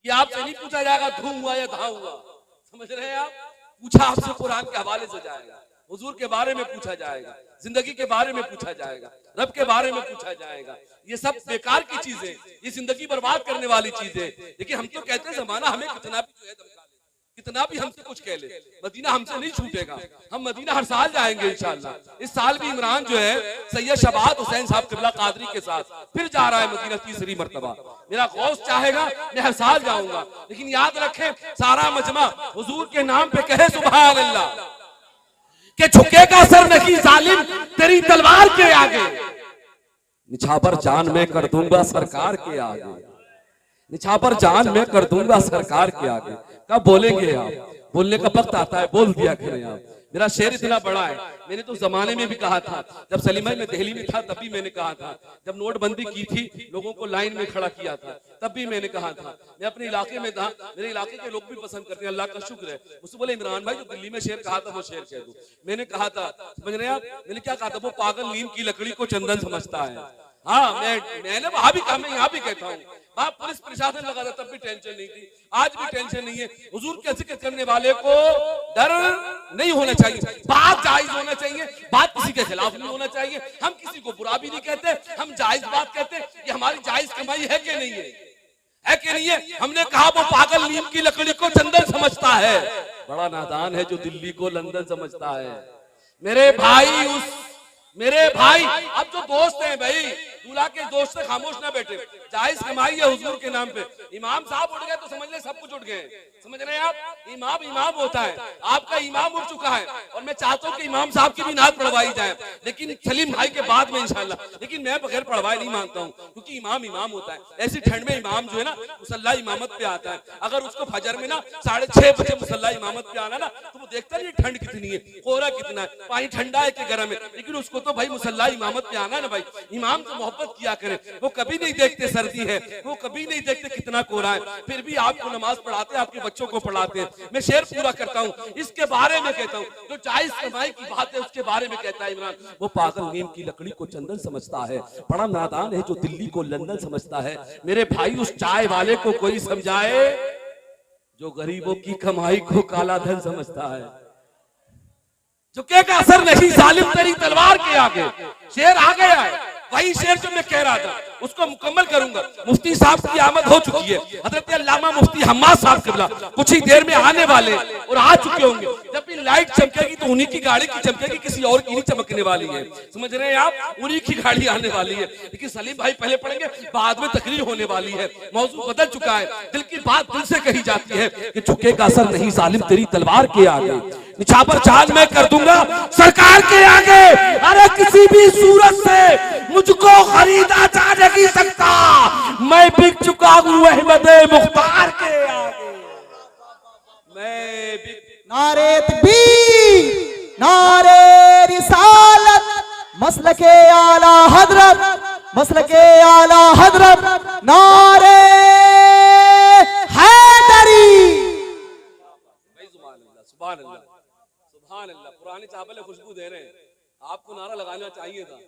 ये आपसे नहीं पूछा जाएगा धूम हुआ या धाम हुआ, समझ रहे हैं आप? पूछा आपसे कुरान के हवाले से जाएगा, हुजूर के बारे में पूछा जाएगा, जिंदगी के बारे में पूछा जाएगा, रब के बारे में पूछा जाएगा। ये सब बेकार की चीजें, ये जिंदगी बर्बाद करने वाली चीजें। लेकिन हम तो कहते हैं जमाना हमें कितना भी जो है धमका ले, कितना भी हमसे कुछ कह ले, मदीना हमसे नहीं छूटेगा। हम मदीना हर साल जाएंगे इंशाअल्लाह। इस साल भी इमरान जो है सैयद शबात हुसैन साहब किबला कादरी के साथ फिर जा रहा है मदीना तीसरी मर्तबा। मेरा गौस चाहेगा मैं हर साल जाऊंगा, लेकिन याद रखें सारा मजमा हुजूर के नाम पे कहे सुभान अल्लाह, कि झुकेगा सर नहीं जालिम तेरी तलवार के आगे, निछावर जान में कर दूंगा सरकार के आगे, निछावर जान में कर दूंगा सरकार के आगे। कब बोलेंगे आप? बोलने का वक्त आता है, बोल दिया करें आप। मेरा शेर इतना बड़ा है, मैंने तो जमाने में भी कहा था, जब सलीम भाई मैं दिल्ली में था तब भी मैंने कहा था, जब नोटबंदी की थी लोगों को लाइन में खड़ा किया था तब भी मैंने कहा था। मैं अपने इलाके में था, मेरे इलाके के लोग भी पसंद करते हैं, अल्लाह का शुक्र है। मुझसे बोले इमरान भाई जो दिल्ली में शेर कहा था वो शेर कह दो। मैंने कहा था, समझ रहे आप, मैंने क्या कहा था, वो पागल नीम की लकड़ी को चंदन समझता है। हाँ मैंने वहां भी कहा, मैं यहाँ भी कहता हूँ, वहां पुलिस प्रशासन लगा था तब भी टेंशन नहीं थी, आज भी टेंशन नहीं है। हुजूर के जिक्र करने वाले को डर नहीं होना चाहिए, बात जायज होना चाहिए, बात किसी के खिलाफ नहीं होना चाहिए। हम किसी को बुरा भी नहीं कहते, हम जायज बात कहते हैं। ये हमारी जायज कमाई है कि नहीं है कि नहीं है? हमने कहा वो पागल नीम की लकड़ी को चंदन समझता है, बड़ा नादान है जो दिल्ली को लंदन समझता है। मेरे भाई अब जो दोस्त हैं भाई, दूल्हा के दोस्त से खामोश ना बैठे, जायज कमाई है हुजूर के नाम पे। इमाम साहब उठ गए तो समझ ले सब कुछ उठ गए, समझ रहे हैं आप? इमाम होता है, आपका इमाम उठ चुका है और मैं चाहता हूँ कि इमाम साहब की भी नात पढ़वाई जाए, लेकिन सलीम भाई के बाद में इंशाल्लाह। लेकिन मैं बगैर पढ़वाए नहीं मानता हूँ, क्योंकि इमाम होता है। ऐसी ठंड में इमाम जो है ना मुसल्ला इमामत पे आता है, अगर उसको फजर में ना 6:30 बजे मुसल्ला इमामत पे आना ना, तो वो देखता नहीं ठंड कितनी है, कोहरा कितना है, पानी ठंडा है कि गर्म है, लेकिन उसको तो भाई मुसल्ला इमामत पे आना ना भाई। इमाम से मोहब्बत किया करें, वो कभी नहीं देखते सर्दी है, वो कभी नहीं देखते कितना कोहरा है, फिर भी आपको नमाज पढ़ाते हैं, आपके बच्चों को पढ़ाते हैं। मैं शेर पूरा करता हूँ, इसके बारे में कहता हूँ, जो जायज कमाई की बात है उसके बारे में कहता है इमरान, वो पागल नीम की लकड़ी को चंदन समझता है, बड़ा नादान है जो दिल्ली को लंदन समझता है। मेरे भाई उस चाय वाले को कोई समझाए जो गरीबों की कमाई को काला धन समझता है। झुकेगा असर नहीं जालिम तेरी तलवार के आगे। शेर आ गया है, वही शेर जो मैं कह रहा था उसको मुकम्मल करूंगा। मुफ्ती साहब की आमद हो चुकी है, हजरत अल्लामा मुफ्ती हम्माद साहब किबला कुछ ही देर में आने वाले और आ चुके होंगे। जब भी लाइट चमकेगी तो उन्हीं की गाड़ी की चमकेगी, किसी और की नहीं चमकने वाली है, समझ रहे हैं आप? उन्हीं की गाड़ी आने वाली है। लेकिन सलीम भाई पहले पढ़ेंगे, बाद में तकरीर होने वाली है। मौजूद बदल चुका है, दिल की बात दिल से कही जाती है कि झुकेगा असर नहीं जालिम तेरी तलवार के आगे, निछावर जान मैं कर दूंगा सरकार के आगे। अरे किसी भी सूरत से मुझको खरीदा जा नहीं सकता, मैं बिक चुका हूँ अहमद मुख्तार के आगे। मैं नारे तकबीर, नारे रिसालत, मसलके आला हजरत, मसलके आला हजरत, नारे हैदरी। सुभान अल्लाह, सुभान अल्लाह। पुराने चावल खुशबू दे रहे हैं, आपको नारा लगाना चाहिए था,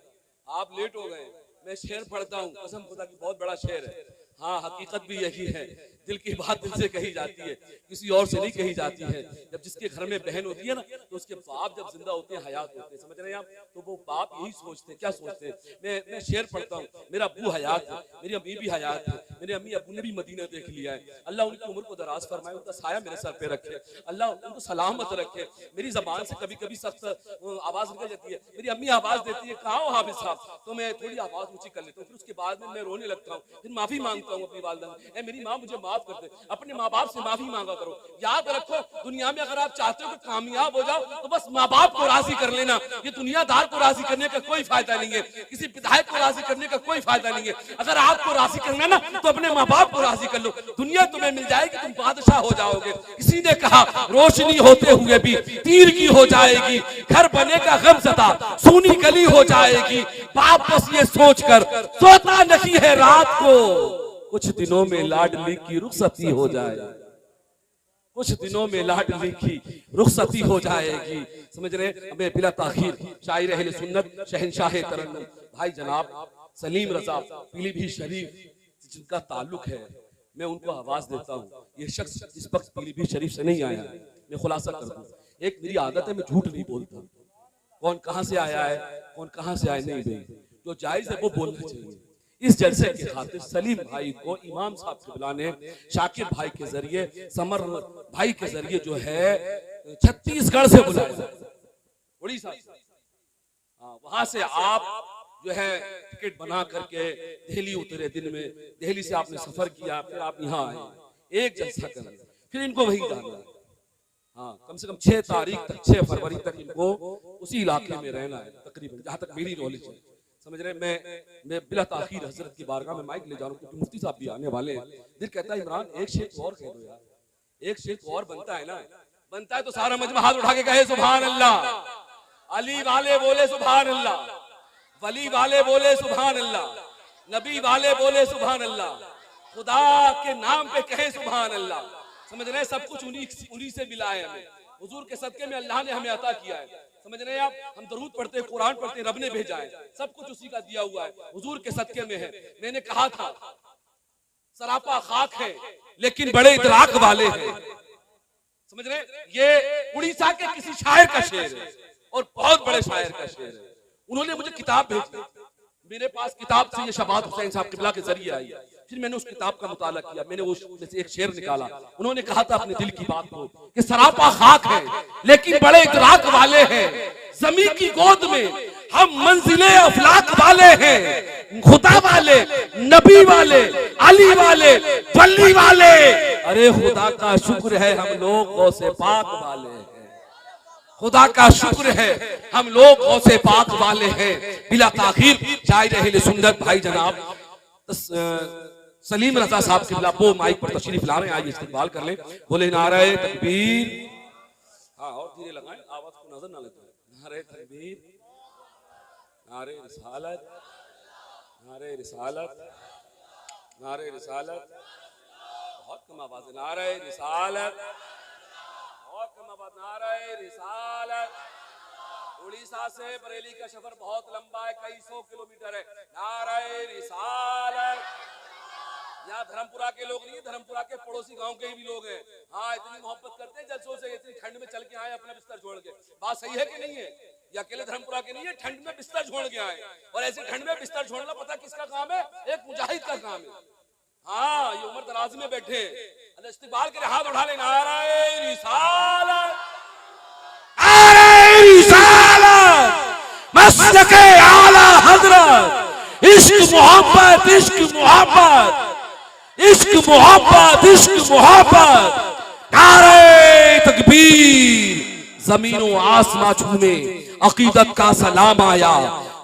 आप लेट हो गए। मैं शेर पढ़ता हूँ, कसम खुदा की बहुत बड़ा शेर है। हाँ हकीकत भी यही है, दिल की बात दिल से कही जाती है, किसी और से नहीं कही जाती है। जब जिसके घर में बहन होती है ना, तो उसके बाप जब जिंदा होते हैं, हयात होते हैं, समझ रहे हैं आप? तो वो बाप यही सोचते हैं, क्या सोचते हैं? मैं शेर पढ़ता हूँ, मेरा अब्बू हयात है, मेरी अम्मी भी हयात है, मेरे अम्मी अब्बू ने भी मदीना देख लिया है। अल्लाह उनकी उम्र को दराज फरमाए, उनका साया मेरे सर पे रखे, अल्लाह उनको सलामत रखे। मेरी जबान से कभी कभी सख्त आवाज निकल जाती है, मेरी अम्मी आवाज देती है कहाँ हो हाफिज साहब, तो मैं थोड़ी आवाज ऊंची कर लेता हूँ, फिर उसके बाद में मैं रोने लगता हूँ, फिर माफी मांगता हूँ अपनी वालिदा से, मेरी माँ मुझे माफ कर दे। अपने माँ बाप से माफी मांगा करो। याद रखो दुनिया में अगर आप चाहते हो कि कामयाब हो जाओ तो बस माँ बाप को राजी कर लेना। ये दुनियादार को राजी करने का कोई फायदा नहीं है, किसी विधायक को राजी करने का कोई फायदा नहीं है। अगर आपको राजी करना ना तो अपने माँ बाप को राजी कर लो, दुनिया तुम्हें मिल जाएगी, तुम बादशाह हो जाओगे। किसी ने कहा रोशनी होते हुए भी तीर की हो जाएगी, घर बनेगा गमज़दा सूनी गली हो जाएगी। बाप बस ये सोचकर सोता नहीं है रात को, कुछ दिनों में लाडली की रुखसती हो जाएगी, कुछ दिनों में लाडली की रुखसती हो जाएगी। समझ रहे? हमें बिला ताखीर शायर अहले सुन्नत शहंशाह तरन्नुम भाई जनाब सलीम रजा पीलीभीत शरीफ जिनका ताल्लुक है, मैं उनको आवाज देता हूँ। ये शख्स इस वक्त पीलीभीत शरीफ से नहीं आया है। मैं खुलासा कर दूं, एक मेरी आदत है, मैं झूठ नहीं बोलता। कौन कहां से आया है, कौन कहां से आया नहीं भाई, जो जायज है वो बोलना चाहिए। इस जलसे के खातिर सलीम भाई को इमाम साहब किबला ने शाकिर भाई के जरिए, समर भाई के जरिए जो है छत्तीसगढ़ से बुलाया, उड़ीसा से। वहां से आप जो है टिकट बना करके दिल्ली उतरे। दिन में दिल्ली से आपने सफर किया, फिर आप यहाँ आए, एक जलसा कर, फिर इनको वही डालना। हाँ, कम से कम 6 तारीख तक, 6 फरवरी तक इनको उसी इलाके में रहना है तकरीबन, जहां तक मेरी नॉलेज है। समझ रहे, मैं बिला ताखीर हजरत की बारगाह में माइक ले जा रहा हूँ, क्योंकि मुफ्ती साहब भी आने वाले हैं। दिल कहता है इमरान एक शेर तो और कह दो यार, एक शेर तो और बनता है ना, बनता है तो सारा मजमा हाथ उठा के कहे सुभान अल्लाह। अली वाले बोले सुभान अल्लाह, वली वाले बोले सुभान अल्लाह, नबी वाले बोले सुभान अल्लाह, खुदा के नाम पे कहे सुभान अल्लाह। समझ रहे हैं, सब कुछ उन्हीं से मिला है हमें, हुजूर के सदके में अल्लाह ने हमें अता किया है। समझ रहे हैं आप, हम दरूद पढ़ते हैं, कुरान पढ़ते हैं, रब ने भेजा है, सब कुछ उसी का दिया हुआ है, हुजूर के सदके में है। मैंने कहा था सरापा खाक है लेकिन बड़े इदराक वाले हैं। समझ रहे, ये उड़ीसा के किसी शायर का शेर है और बहुत बड़े शायर का शेर है। उन्होंने मुझे किताब भेजी, मेरे पास किताब से ये शबात हुसैन साहब किबला के जरिए आई। फिर मैंने उस किताब का मुताला किया, मैंने उसमें से एक शेर निकाला। उन्होंने कहा था अपने दिल की बात को कि सरापा खाक है लेकिन बड़े इदराक वाले हैं, जमीन की गोद में हम मंजिले अफलाक वाले हैं, खुदा वाले, नबी वाले, अली वाले, वली वाले। अरे खुदा का शुक्र है हम लोग गौसे पाक वाले हैं, खुदा का शुक्र है हम लोग गौसे पाक वाले हैं। बिला ताखीर शायर अहले सुन्नत भाई जनाब सलीम रजा साहब किबला वो माइक पर तशरीफ ला रहे हैं, आइए इस्तकबाल कर लें। बोले नारे तकबीर, हाँ और धीरे लगाएं, आवाज को नजर ना लगे। नारे तकबीर, नारे रिसालत, नारे रिसालत, नारे रिसालत, बहुत कम आवाज है, नारे रिसालत, बहुत कम आवाज, नारे रिसालत। उड़ीसा से बरेली का सफर बहुत लंबा है, कई 100 किलोमीटर है। नारे रिसालत। यहाँ धर्मपुरा के लोग नहीं, धर्मपुरा के पड़ोसी गांव के भी लोग हैं। हाँ, इतनी मोहब्बत करते हैं जलसों से, इतनी ठंड में चल के आए अपना बिस्तर छोड़ के। बात सही है कि नहीं है? ये अकेले धर्मपुरा के नहीं है, ठंड में बिस्तर छोड़ के आए। और ऐसे ठंड में बिस्तर छोड़ना पता किसका काम है? एक मुजाहिद का काम है। हाँ, ये उम्र दराज में बैठे इस्तिकबाल के हाथ उठा ले, नारे रिसालत, नारे रिसालत, मसलके आला हजरत, इश्क मोहब्बत, इश्क मोहब्बत, इश्क मोहब्बत, इश्क मोहब्बत, नारे तकबीर। जमीनों आसमां छूने अकीदत का सलाम आया,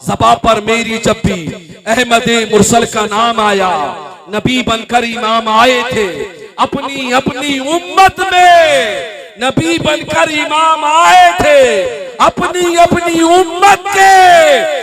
ज़बां पर मेरी जब भी अहमदे मुरसल का नाम आया। नबी बनकर इमाम आए थे अपनी अपनी उम्मत में, नबी बनकर इमाम आए थे अपनी अपनी उम्मत के।